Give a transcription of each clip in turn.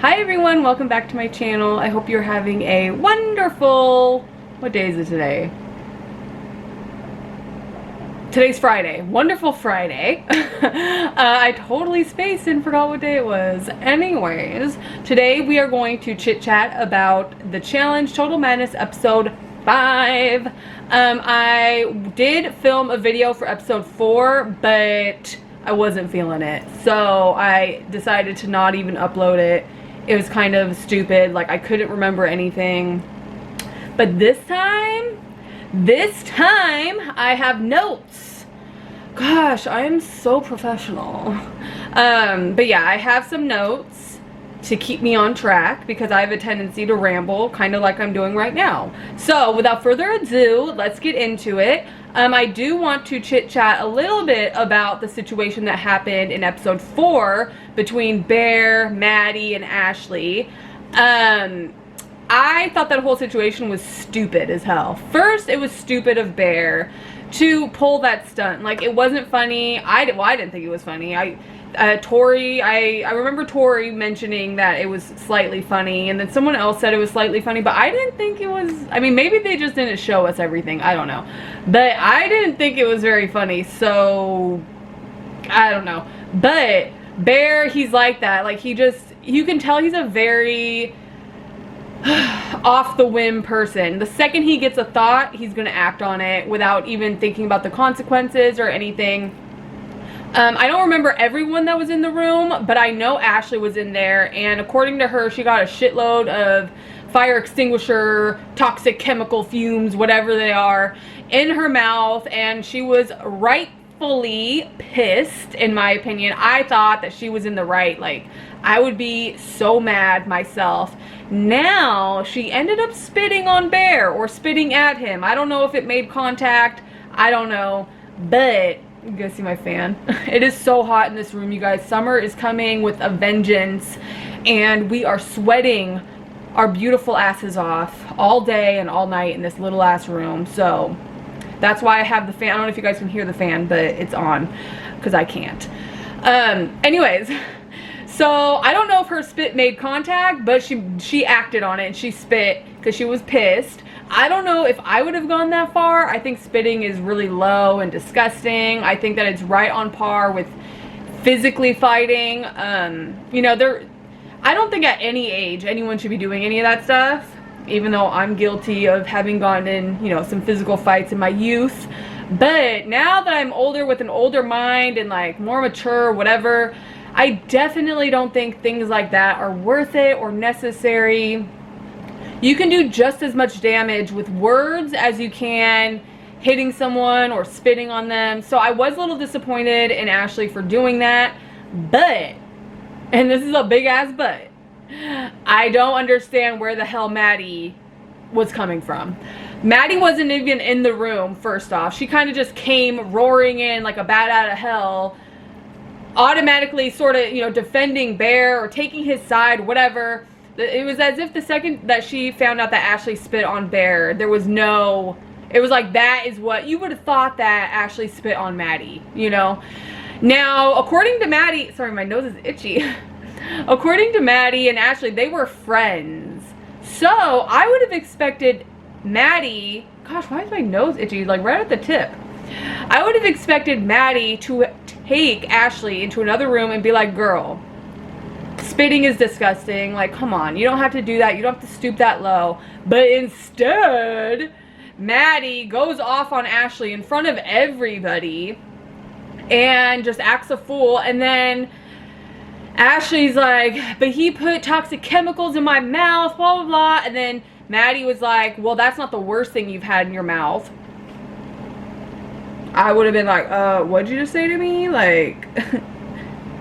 Hi everyone, welcome back to my channel. I hope you're having a wonderful, what day is it today? Today's Friday. Wonderful Friday. I totally spaced and forgot what day it was. Anyways, today we are going to chit chat about the challenge Total Madness episode 5. I did film a video for episode 4, but I wasn't feeling it. So I decided to not even upload it. It was kind of stupid, like I couldn't remember anything. But this time I have notes. Gosh, I am so professional. But yeah, I have some notes to keep me on track because I have a tendency to ramble, kind of like I'm doing right now. So without further ado, let's get into it. I do want to chit chat a little bit about the situation that happened in episode 4 between Bear, Maddie, and Ashley. I thought that whole situation was stupid as hell. First, it was stupid of Bear to pull that stunt. Like, it wasn't funny. I didn't think it was funny. I remember Tori mentioning that it was slightly funny, and then someone else said it was slightly funny, but I didn't think it was. I mean, maybe they just didn't show us everything. I don't know. But I didn't think it was very funny, so I don't know. But Bear, he's like that. Like, you can tell he's a very off the whim person. The second he gets a thought, he's gonna act on it without even thinking about the consequences or anything. I don't remember everyone that was in the room, but I know Ashley was in there, and according to her, she got a shitload of fire extinguisher, toxic chemical fumes, whatever they are, in her mouth, and she was rightfully pissed, in my opinion. I thought that she was in the right. Like, I would be so mad myself. Now, she ended up spitting on Bear, or spitting at him. I don't know if it made contact. I don't know, but you guys see my fan? It is so hot in this room, you guys. Summer is coming with a vengeance, and we are sweating our beautiful asses off all day and all night in this little ass room. So that's why I have the fan. I don't know if you guys can hear the fan, but it's on because I can't. Anyways, so I don't know if her spit made contact, but she acted on it and she spit because she was pissed. I don't know if I would have gone that far. I think spitting is really low and disgusting. I think that it's right on par with physically fighting. You know, I don't think at any age anyone should be doing any of that stuff, even though I'm guilty of having gone in, you know, some physical fights in my youth. But now that I'm older, with an older mind and like more mature, whatever, I definitely don't think things like that are worth it or necessary. You can do just as much damage with words as you can hitting someone or spitting on them. So I was a little disappointed in Ashley for doing that. But, and this is a big ass but, I don't understand where the hell Maddie was coming from. Maddie wasn't even in the room, first off. She kind of just came roaring in like a bat out of hell, automatically sort of, you know, defending Bear or taking his side, whatever. It was as if the second that she found out that Ashley spit on Bear, there was no, it was like, that is what, you would have thought that Ashley spit on Maddie, you know? Now, according to Maddie, sorry, my nose is itchy. According to Maddie and Ashley, they were friends. So, I would have expected Maddie, gosh, why is my nose itchy? Like, right at the tip. I would have expected Maddie to take Ashley into another room and be like, girl, spitting is disgusting. Like, come on, you don't have to do that. You don't have to stoop that low. But instead, Maddie goes off on Ashley in front of everybody and just acts a fool. And then Ashley's like, but he put toxic chemicals in my mouth, blah, blah, blah. And then Maddie was like, well, that's not the worst thing you've had in your mouth. I would have been like, what'd you just say to me? Like,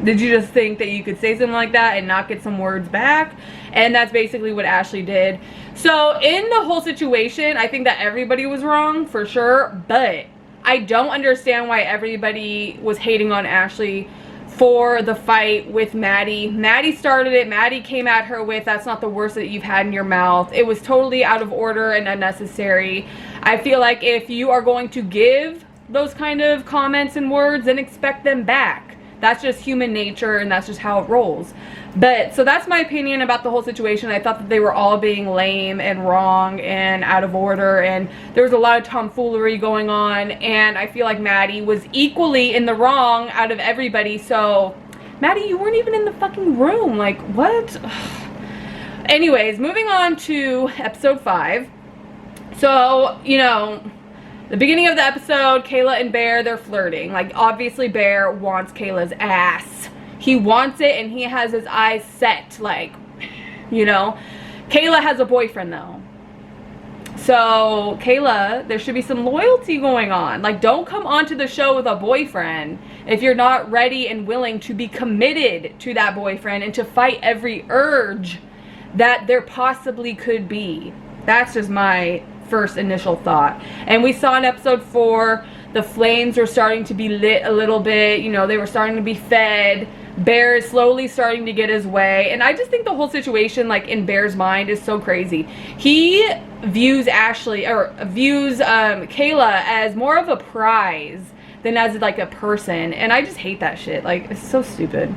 did you just think that you could say something like that and not get some words back? And that's basically what Ashley did. So in the whole situation, I think that everybody was wrong for sure, but I don't understand why everybody was hating on Ashley for the fight with Maddie. Maddie started it. Maddie came at her with, that's not the worst that you've had in your mouth. It was totally out of order and unnecessary. I feel like if you are going to give those kind of comments and words, then expect them back. That's just human nature, and that's just how it rolls. But, so that's my opinion about the whole situation. I thought that they were all being lame and wrong and out of order, and there was a lot of tomfoolery going on, and I feel like Maddie was equally in the wrong out of everybody. So, Maddie, you weren't even in the fucking room. Like, what? Anyways, moving on to episode 5. So, you know, the beginning of the episode, Kayla and Bear, they're flirting. Like, obviously Bear wants Kayla's ass. He wants it, and he has his eyes set, like, you know. Kayla has a boyfriend, though. So, Kayla, there should be some loyalty going on. Like, don't come onto the show with a boyfriend if you're not ready and willing to be committed to that boyfriend and to fight every urge that there possibly could be. That's just my first initial thought. And we saw in episode 4, the flames are starting to be lit a little bit. You know, they were starting to be fed. Bear is slowly starting to get his way, and I just think the whole situation, like, in Bear's mind is so crazy. He views Kayla as more of a prize than as, like, a person, and I just hate that shit. Like, it's so stupid.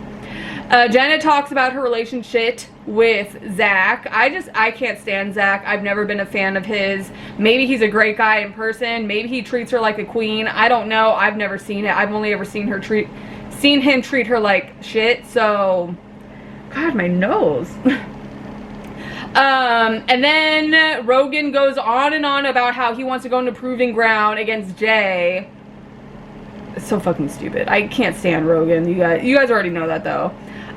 Jenna talks about her relationship with Zach. I can't stand Zach. I've never been a fan of his. Maybe he's a great guy in person. Maybe he treats her like a queen. I don't know. I've never seen it. I've only ever seen him treat her like shit. So, God, my nose. And then Rogan goes on and on about how he wants to go into proving ground against Jay. It's so fucking stupid. I can't stand Rogan. You guys already know that, though.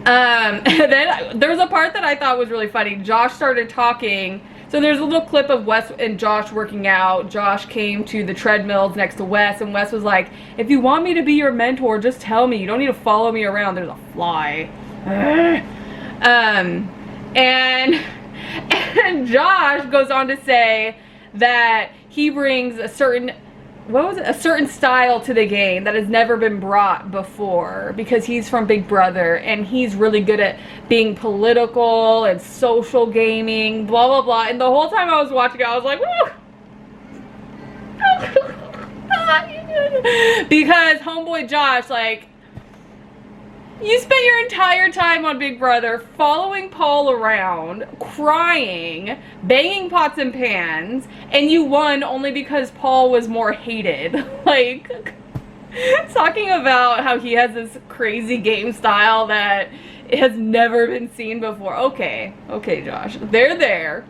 And then there was a part that I thought was really funny. Josh started talking. So there's a little clip of Wes and Josh working out. Josh came to the treadmills next to Wes, and Wes was like, if you want me to be your mentor, just tell me. You don't need to follow me around. There's a fly. And Josh goes on to say that he brings a certain style to the game that has never been brought before, because he's from Big Brother and he's really good at being political and social gaming, blah blah blah. And the whole time I was watching it, I was like, because homeboy Josh, like, you spent your entire time on Big Brother following Paul around, crying, banging pots and pans, and you won only because Paul was more hated. Like, talking about how he has this crazy game style that has never been seen before. Okay, Josh. They're there.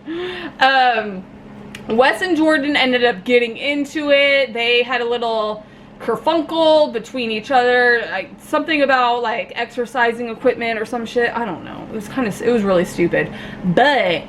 Wes and Jordan ended up getting into it. They had a little kerfunkle between each other, like something about like exercising equipment or some shit. I don't know. It was really stupid. But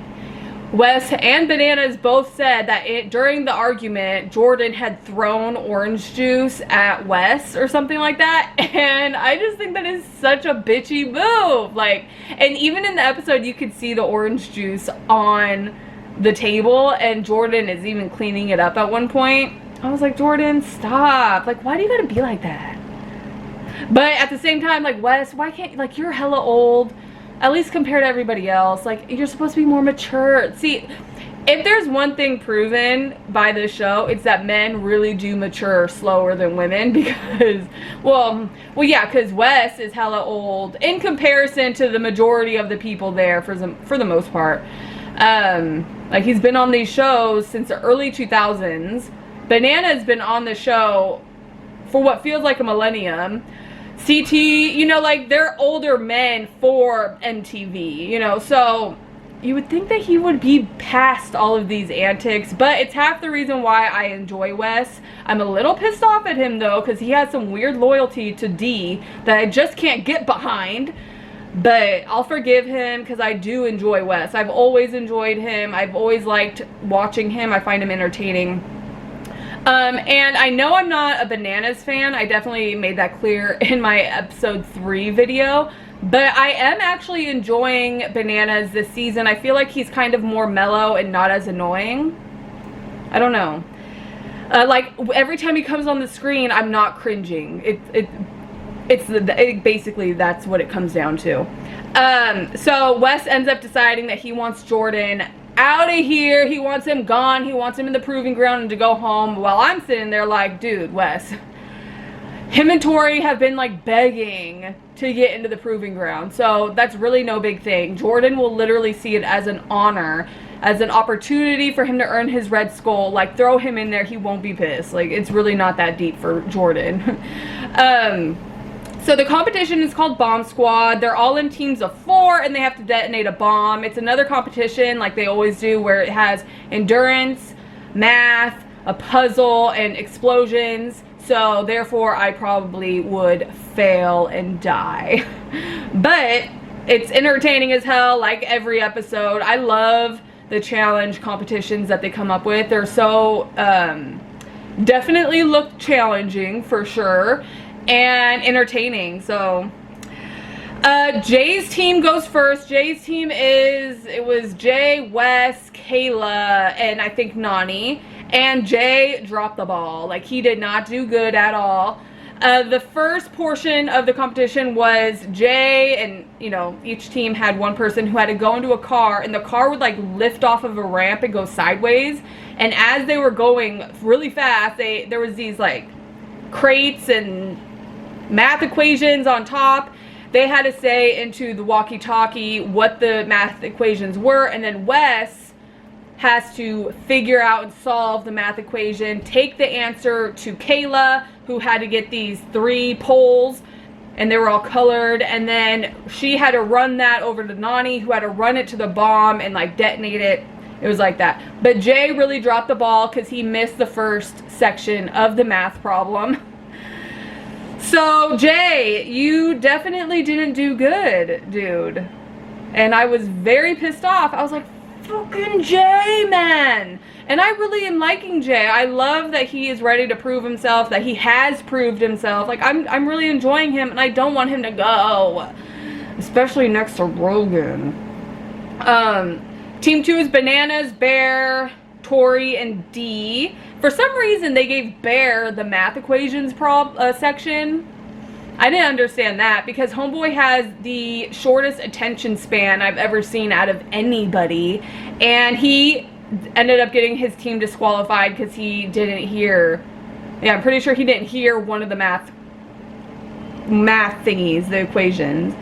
Wes and Bananas both said that during the argument, Jordan had thrown orange juice at Wes or something like that. And I just think that is such a bitchy move. Like, and even in the episode, you could see the orange juice on the table, and Jordan is even cleaning it up at one point. I was like, Jordan, stop. Like, why do you gotta be like that? But at the same time, like, Wes, why can't, like, you're hella old, at least compared to everybody else. Like, you're supposed to be more mature. See, if there's one thing proven by this show, it's that men really do mature slower than women, because, well, yeah, because Wes is hella old in comparison to the majority of the people there for the most part. Like, he's been on these shows since the early 2000s. Banana's been on the show for what feels like a millennium. CT, you know, like, they're older men for MTV, you know, so you would think that he would be past all of these antics, but it's half the reason why I enjoy Wes. I'm a little pissed off at him, though, because he has some weird loyalty to D that I just can't get behind. But I'll forgive him because I do enjoy Wes. I've always enjoyed him. I've always liked watching him. I find him entertaining. And I know I'm not a Bananas fan. I definitely made that clear in my episode 3 video. But I am actually enjoying Bananas this season. I feel like he's kind of more mellow and not as annoying. I don't know. Like, every time he comes on the screen, I'm not cringing. Basically, that's what it comes down to. So Wes ends up deciding that he wants Jordan out of here. He wants him gone. He wants him in the proving ground and to go home. While I'm sitting there like, dude, Wes, him and Tori have been like begging to get into the proving ground. So that's really no big thing. Jordan will literally see it as an honor, as an opportunity for him to earn his red skull. Like, throw him in there, he won't be pissed. Like, it's really not that deep for Jordan. So the competition is called Bomb Squad. They're all in teams of 4 and they have to detonate a bomb. It's another competition like they always do where it has endurance, math, a puzzle, and explosions. So therefore I probably would fail and die. But it's entertaining as hell, like every episode. I love the challenge competitions that they come up with. They're so definitely look challenging for sure, and entertaining. So Jay's team goes first. Jay's team it was Jay, Wes, Kayla, and I think Nani. And Jay dropped the ball. Like, he did not do good at all. The first portion of the competition was Jay, and you know, each team had one person who had to go into a car, and the car would like lift off of a ramp and go sideways. And as they were going really fast, there was these like crates and math equations on top. They had to say into the walkie-talkie what the math equations were, and then Wes has to figure out and solve the math equation, take the answer to Kayla, who had to get these 3 poles, and they were all colored, and then she had to run that over to Nani, who had to run it to the bomb and like detonate it. It was like that. But Jay really dropped the ball because he missed the first section of the math problem. So Jay, you definitely didn't do good, dude. And I was very pissed off. I was like, fucking Jay, man. And I really am liking Jay. I love that he is ready to prove himself, that he has proved himself. Like, I'm really enjoying him, and I don't want him to go, especially next to Rogan. Team 2 is Bananas, Bear, Tori, and D. For some reason, they gave Bear the math equations section. I didn't understand that because Homeboy has the shortest attention span I've ever seen out of anybody, and he ended up getting his team disqualified because he didn't hear, yeah, I'm pretty sure he didn't hear one of the math thingies, the equations.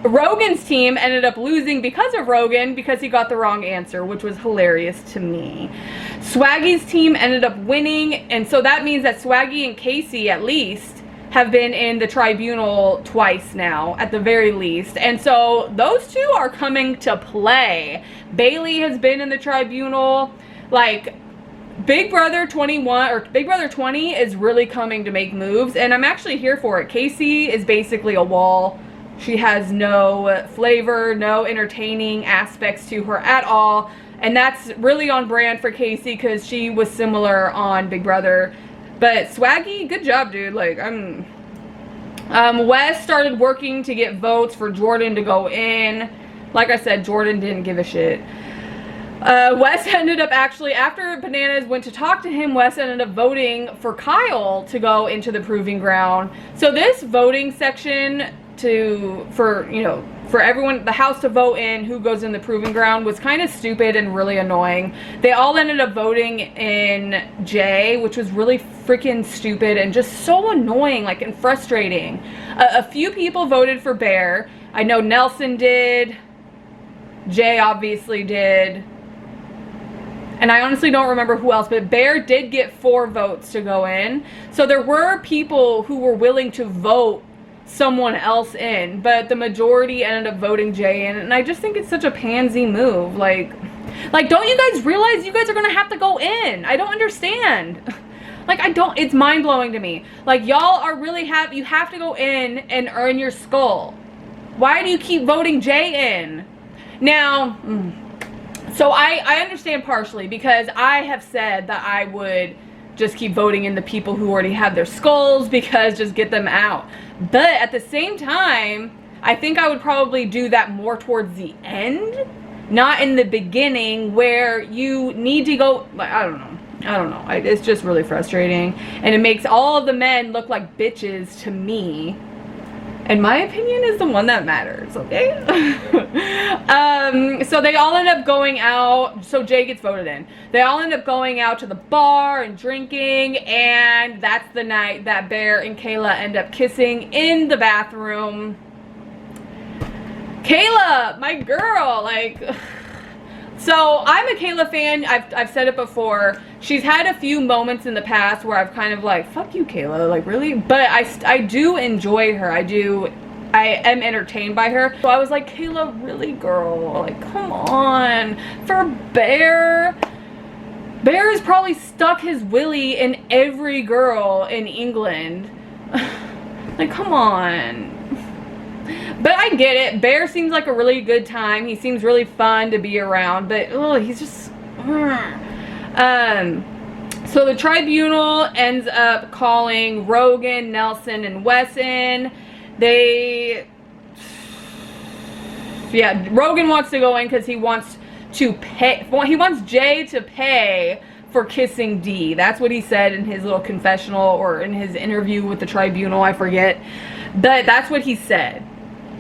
Rogan's team ended up losing because of Rogan, because he got the wrong answer, which was hilarious to me. Swaggy's team ended up winning, and so that means that Swaggy and Casey at least have been in the tribunal twice now, at the very least. And so those two are coming to play. Bailey has been in the tribunal. Like, Big Brother 21, or Big Brother 20 is really coming to make moves, and I'm actually here for it. Casey is basically a wall. She has no flavor, no entertaining aspects to her at all. And that's really on brand for Casey because she was similar on Big Brother. But Swaggy, good job, dude. Like, Wes started working to get votes for Jordan to go in. Like I said, Jordan didn't give a shit. Wes ended up actually, after Bananas went to talk to him, Wes ended up voting for Kyle to go into the proving ground. So this voting section for everyone, the house to vote in who goes in the proving ground, was kind of stupid and really annoying. They all ended up voting in Jay, which was really freaking stupid and just so annoying, like, and frustrating. A few people voted for Bear. I know Nelson did. Jay obviously did. And I honestly don't remember who else, but Bear did get 4 votes to go in. So there were people who were willing to vote someone else in, but the majority ended up voting Jay in, and I just think it's such a pansy move. Like, don't you guys realize you guys are gonna have to go in? I don't understand. Like, it's mind-blowing to me. Like, y'all are really you have to go in and earn your skull. Why do you keep voting Jay in? Now, so I understand partially, because I have said that I would just keep voting in the people who already have their skulls, because just get them out. But at the same time, I think I would probably do that more towards the end, not in the beginning where you need to go. Like, I don't know. It's just really frustrating, and it makes all of the men look like bitches to me. And my opinion is the one that matters, okay? So So they all end up going out. So Jay gets voted in. They all end up going out to the bar and drinking. And that's the night that Bear and Kayla end up kissing in the bathroom. Kayla, my girl, like... So I'm a Kayla fan. I've said it before. She's had a few moments in the past where I've kind of like, fuck you, Kayla, like really? But I do enjoy her. I am entertained by her. So I was like, Kayla, really, girl? Like, come on. For Bear. Bear has probably stuck his willy in every girl in England. Like, come on. But I get it. Bear seems like a really good time. He seems really fun to be around. But, oh, he's just... So the tribunal ends up calling Rogan, Nelson, and Wesson. Yeah, Rogan wants to go in because he wants to pay... He wants Jay to pay for kissing Dee. That's what he said in his little confessional or in his interview with the tribunal. I forget. But that's what he said.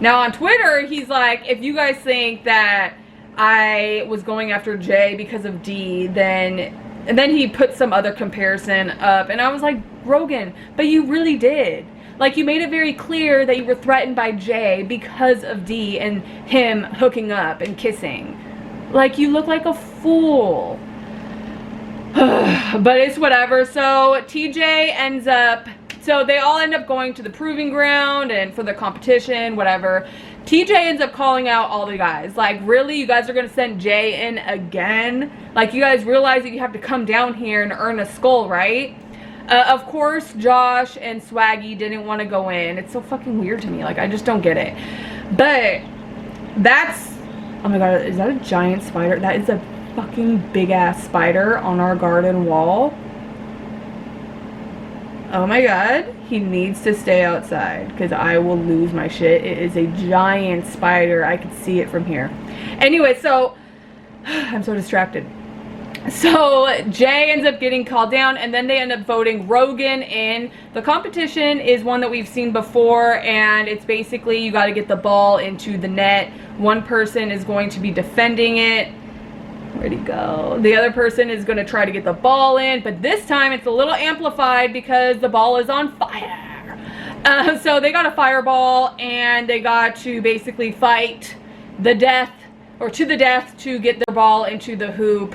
Now on Twitter, he's like, if you guys think that I was going after Jay because of Dee, then... And then he put some other comparison up. And I was like, Rogan, but you really did. Like, you made it very clear that you were threatened by Jay because of Dee and him hooking up and kissing. Like, you look like a fool. But it's whatever. So TJ ends up... So they all end up going to the proving ground and for the competition, whatever. TJ ends up calling out all the guys. Like, really? You guys are going to send Jay in again? Like, you guys realize that you have to come down here and earn a skull, right? Of course, Josh and Swaggy didn't want to go in. It's so fucking weird to me. Like, I just don't get it. But that's... Oh my god, is that a giant spider? That is a fucking big-ass spider on our garden wall. Oh my god, he needs to stay outside because I will lose my shit. It is a giant spider. I can see it from here. Anyway, so I'm so distracted. So Jay ends up getting called down and then they end up voting Rogan in. The competition is one that we've seen before and it's basically you got to get the ball into the net. One person is going to be defending it. Where'd he go? The other person is going to try to get the ball in, but this time it's a little amplified because the ball is on fire. So they got a fireball and they got to basically fight the death, or to the death, to get their ball into the hoop.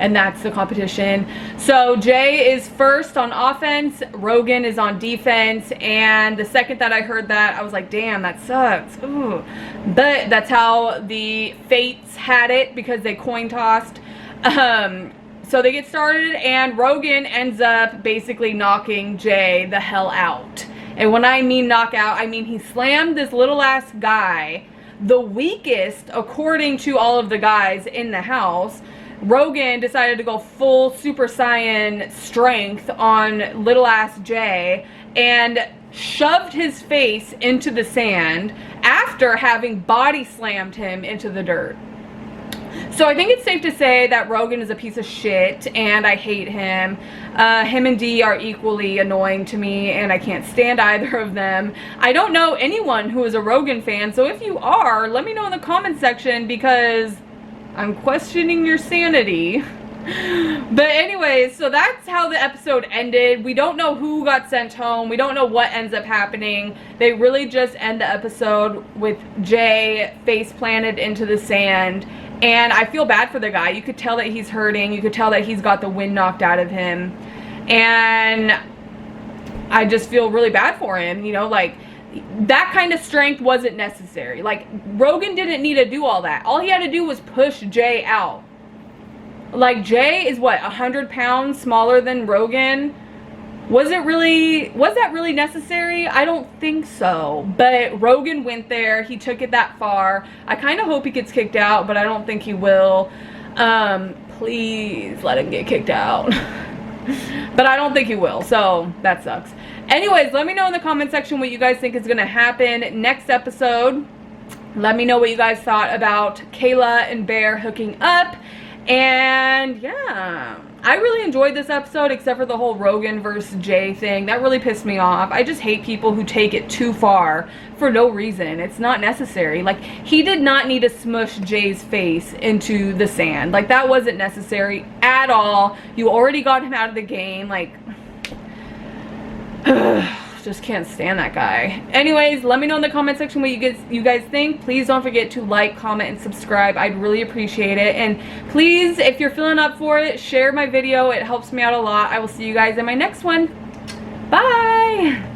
And that's the competition. So Jay is first on offense, Rogan is on defense, and the second that I heard that, I was like, damn, that sucks. Ooh. But that's how the fates had it because they coin tossed. So they get started and Rogan ends up basically knocking Jay the hell out. And when I mean knockout, I mean he slammed this little ass guy, the weakest according to all of the guys in the house. Rogan decided to go full Super Saiyan strength on little ass Jay and shoved his face into the sand after having body slammed him into the dirt. So I think it's safe to say that Rogan is a piece of shit and I hate him. Him and Dee are equally annoying to me and I can't stand either of them. I don't know anyone who is a Rogan fan, so if you are, let me know in the comment section because I'm questioning your sanity. But anyways, so that's how the episode ended. We don't know who got sent home. We don't know what ends up happening. They really just end the episode with Jay face planted into the sand. And I feel bad for the guy. You could tell that he's hurting. You could tell that he's got the wind knocked out of him. And I just feel really bad for him. You know, like, that kind of strength wasn't necessary. Like, Rogan didn't need to do all that. All he had to do was push Jay out. Like, Jay is what, 100 pounds smaller than Rogan? Was that really necessary? I don't think so. But Rogan went there. He took it that far. I kind of hope he gets kicked out, but I don't think he will. Please let him get kicked out. But I don't think he will, so that sucks. Anyways, let me know in the comment section what you guys think is going to happen next episode. Let me know what you guys thought about Kayla and Bear hooking up. And yeah, I really enjoyed this episode, except for the whole Rogan versus Jay thing. That really pissed me off. I just hate people who take it too far for no reason. It's not necessary. Like, he did not need to smush Jay's face into the sand. Like, that wasn't necessary at all. You already got him out of the game. Like, just can't stand that guy. Anyways, let me know in the comment section what you guys think. Please don't forget to like, comment, and subscribe. I'd really appreciate it. And please, if you're feeling up for it, share my video. It helps me out a lot. I will see you guys in my next one. Bye.